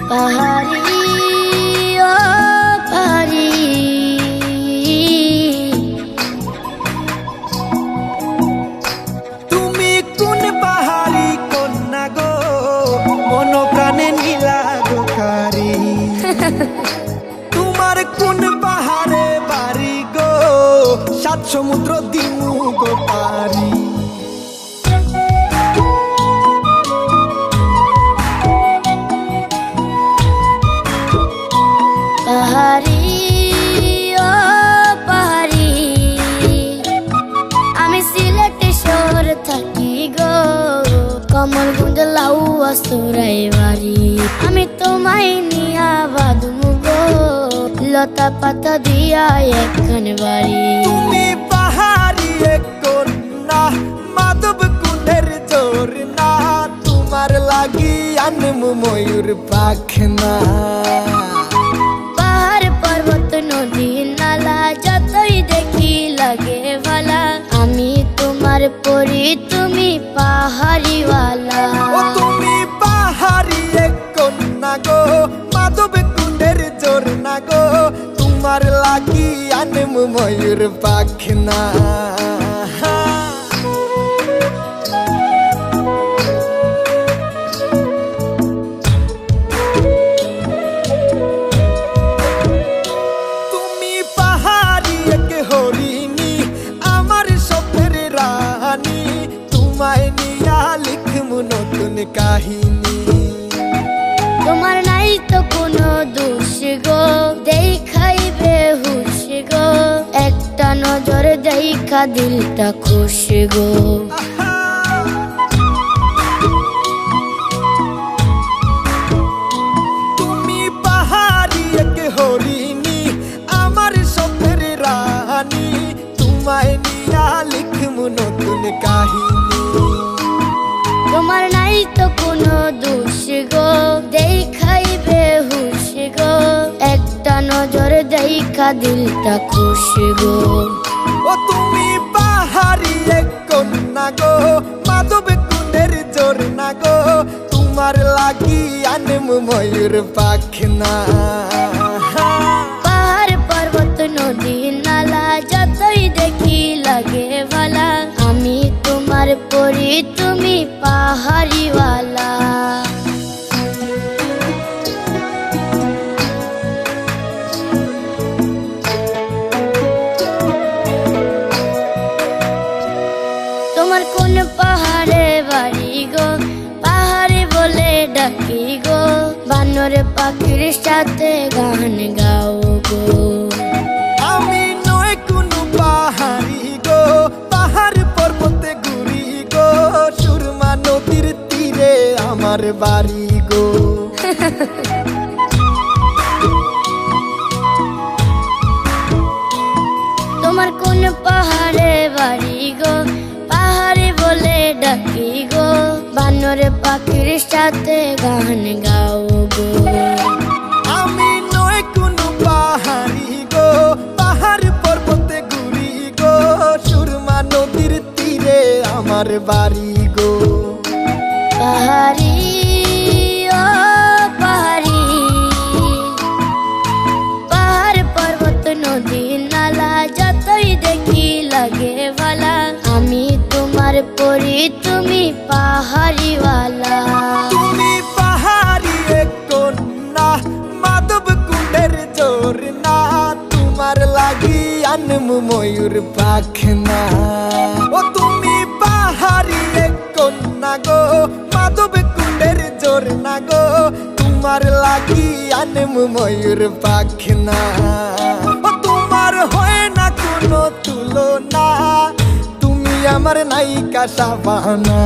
পাহাড়ি ও পাহাড়ি, তুমি কোন পাহাড়ি কন্যা গো, মন প্রাণে নীলা গোকারি। তোমার কোন পাহাড়ে বাড়ি গো, সাত সমুদ্র দিমু গো পারি। পাহাড়ি ও পাহাড়ি, আমি সিলেটে শহর থাকি গো, কমলগঞ্জ লাউয়া সুরাই বাড়ি। আমি তোমায় নিয়া বাঁধমু গো, লতা পাতা দিয়া একখান বাড়ি। তুমি পাহাড়ি এক কন্যা, মাধব কুণ্ডের জোর না, তোমার লাগি আনমু ময়ূর পাখনা। পাহাড় পর্বত নদী নালা যতই দেখি লাগে ভালা, আমি তোমার পরি তুমি পাহাড়িওয়ালা। ও তুমি পাহাড়ি এক কন্যা গো, মাধব কুণ্ডের জোর না গো, তোমার লাগি আনমু ময়ূর পাখনা। তুমি পাহাড়ি এক হরিণী, আমার স্বপ্নের রানী, তোমায় নিয়া লিখমু নতুন কাহিনী। তোমার নাই তো কোনো দোষ গো, দেখাইবে হুশ গো, একটা নজর দেখা দিলটা খুশ গো। তুমি পাহাড়ি এক হরিণী, আমার স্বপ্নের রানী, তোমায় নিয়া লিখমু নতুন কাহিনী। তোমার নাই তো কোনো দোষ গো, দেখাইবে হুশ গো, একটা নজর দেখা দিলটা খুশ গো। ও তুমি পাহাড়ি এক কন্যা গো, মাধব কুণ্ডের জোর না গো, তোমার লাগি আনমু ময়ূর পাখনা। পাহাড় পর্বত নদী নালা যতই দেখি লাগে ভালা, আমি তোমার পরি তুমি পাহাড়িওয়ালা। তোমার কোন পাহাড়ে বাড়ি গো, পাহাড়ে বলে ডাকি গো, বানর পাখির সাথে গান গাও গো। আমি নয় কোনো পাহাড়ি গো, পাহাড় পর্বতে ঘুরি গো, সুরমা নদীর তীরে আমার বাড়ি গো। তোমার কোন পাহাড়ে বাড়ি গো, পাহাড়ে বলে ডাকি গো, বানর পাখির সাথে গান গাও গো। আমি নয় কোনো পাহাড়ি গো, পাহাড় পর্বতে ঘুরি গো, সুরমা নদীর তীরে আমার বাড়ি গো। পাহাড়ি ও পাহাড়ি, পাহাড় পর্বত নদী নালা যতই দেখি লাগে ভালা, আমি তোমার পরি তুমি পাহাড়িওয়ালা। তুমি পাহাড়ি এক কন্যা, মাধব কুণ্ডের জোর না, তোমার লাগি আনমু ময়ূর পাখনা। ও তুমি পাহাড়ি এক কন্যা গো, মাধব কুণ্ডের জোর না গো, তোমার লাগি আনমু ময়ূর পাখনা। ও তোমার হয় না কোনো তুলনা, তুমি আমার নায়িকা শাবানা।